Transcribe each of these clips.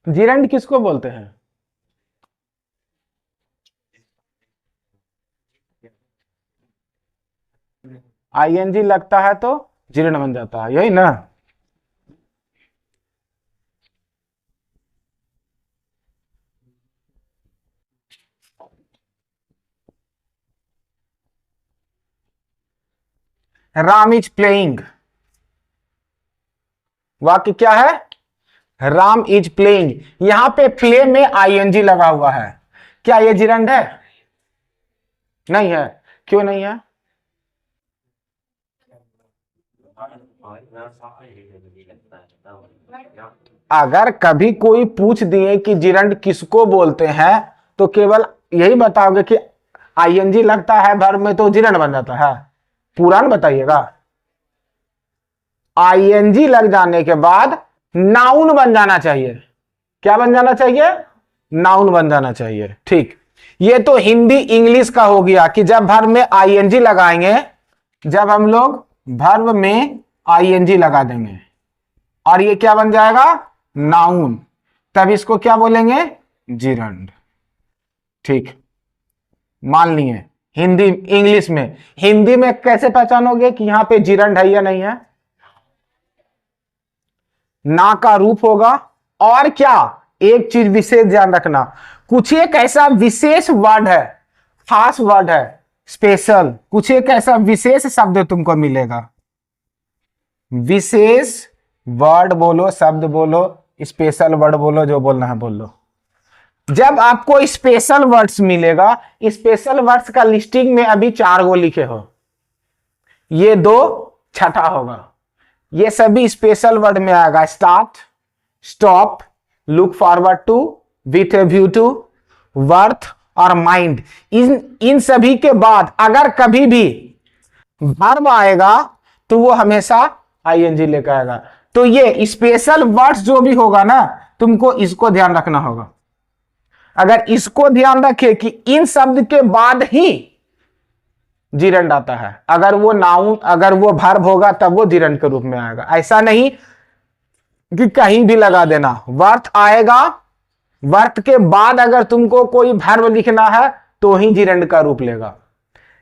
Gerund किसको बोलते हैं? आईएनजी लगता है तो जिरंड बन जाता है, यही ना? राम इज प्लेइंग, वाक्य क्या है? Ram is playing. यहां पे प्ले में आईएनजी लगा हुआ है, क्या ये जिरंड है? नहीं है। क्यों नहीं है? अगर कभी कोई पूछ दिए कि जिरंड किसको बोलते हैं तो केवल यही बताओगे कि आईएनजी लगता है वर्ब में तो जिरंड बन जाता है, पूरा न बताइएगा। आईएनजी लग जाने के बाद नाउन बन जाना चाहिए। क्या बन जाना चाहिए? नाउन बन जाना चाहिए। ठीक, ये तो हिंदी इंग्लिश का हो गया कि जब वर्ब में आईएनजी लगाएंगे, जब हम लोग वर्ब में आईएनजी लगा देंगे और ये क्या बन जाएगा? नाउन, तब इसको क्या बोलेंगे? जिरंड। ठीक, मान लिए। हिंदी इंग्लिश में, हिंदी में कैसे पहचानोगे कि यहां पे जिरंड है या नहीं है? ना का रूप होगा, और क्या, एक चीज विशेष ध्यान रखना, कुछ एक ऐसा विशेष वर्ड है, खास वर्ड है, स्पेशल, कुछ एक ऐसा विशेष शब्द तुमको मिलेगा। विशेष वर्ड बोलो, शब्द बोलो, स्पेशल वर्ड बोलो, जो बोलना है बोल लो। जब आपको स्पेशल वर्ड्स मिलेगा, स्पेशल वर्ड्स का लिस्टिंग में अभी 4 गो लिखे हो, ये 2 छठा होगा। ये सभी स्पेशल वर्ड में आएगा। Start, stop, look forward to, with a view to, worth और माइंड। इन सभी के बाद अगर कभी भी वर्ब आएगा तो वो हमेशा आईएनजी लेकर आएगा। तो ये स्पेशल वर्ड्स जो भी होगा ना, तुमको इसको ध्यान रखना होगा। अगर इसको ध्यान रखे कि इन शब्द के बाद ही जिरंड आता है, अगर वो नाउन, अगर वो वर्ब होगा तब वो जिरंड के रूप में आएगा। ऐसा नहीं कि कहीं भी लगा देना। वर्थ आएगा, वर्थ के बाद अगर तुमको कोई वर्ब लिखना है तो ही जिरंड का रूप लेगा।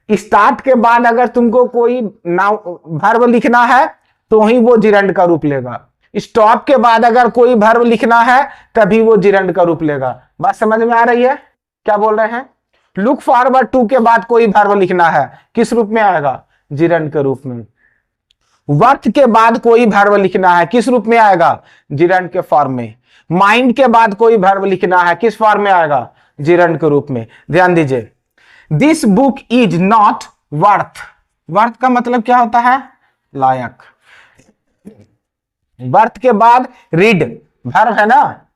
स्टार्ट के बाद अगर तुमको कोई वर्ब लिखना है तो ही वो जिरंड का रूप लेगा। स्टॉप के बाद अगर कोई वर्ब लिखना है तभी वो जिरंड का रूप लेगा। बात समझ में आ रही है? क्या बोल रहे हैं? लुक फॉरवर्ड टू के बाद कोई वर्ब लिखना है, किस रूप में आएगा? जिरंड के रूप में। वर्थ के बाद कोई वर्ब लिखना है, किस रूप में आएगा? जिरंड के फॉर्म में। माइंड के बाद कोई वर्ब लिखना है, किस फॉर्म में आएगा? जिरंड के रूप में। ध्यान दीजिए, this book is not worth. Worth का मतलब क्या होता है? लायक। वर्थ के बाद रीड वर्ब है ना,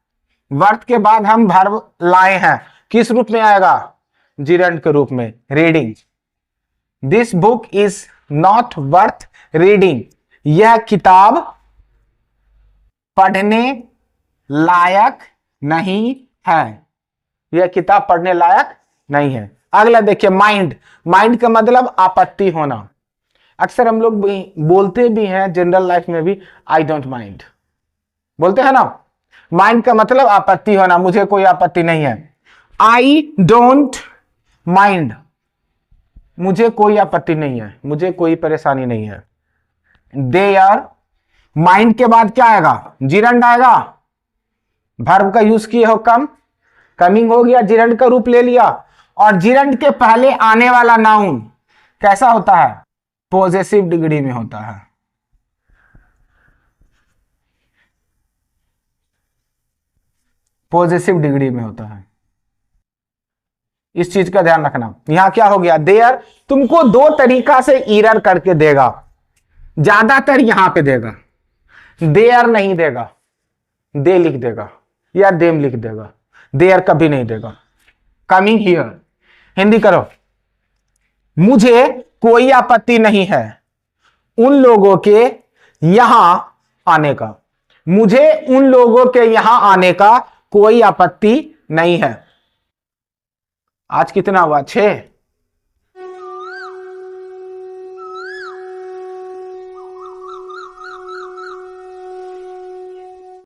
वर्थ के बाद हम वर्ब लाए हैं, किस रूप में आएगा? जिरंड के रूप में। Reading, this book is not worth reading. यह किताब पढ़ने लायक नहीं है, यह किताब पढ़ने लायक नहीं है। अगला देखिए, माइंड। माइंड का मतलब आपत्ति होना। अक्सर हम लोग बोलते भी हैं जनरल लाइफ में भी, आई डोंट माइंड बोलते हैं ना। माइंड का मतलब आपत्ति होना, मुझे कोई आपत्ति नहीं है। आई डोंट माइंड, मुझे कोई आपत्ति नहीं है, मुझे कोई परेशानी नहीं है। देयर, माइंड के बाद क्या आएगा? जिरंड आएगा। वर्ब का यूज किए हो कम, कमिंग हो गया, जिरंड का रूप ले लिया। और जिरंड के पहले आने वाला नाउन कैसा होता है? पॉजेसिव डिग्री में होता है। पॉजेसिव डिग्री में होता है, इस चीज का ध्यान रखना। यहां क्या हो गया? देयर तुमको 2 तरीका से एरर करके देगा, ज्यादातर यहां पे देगा। देयर नहीं देगा, दे लिख देगा या देम लिख देगा, देयर कभी नहीं देगा। कमिंग हियर, हिंदी करो। मुझे कोई आपत्ति नहीं है उन लोगों के यहां आने का, मुझे उन लोगों के यहां आने का कोई आपत्ति नहीं है। आज कितना हुआ? 6।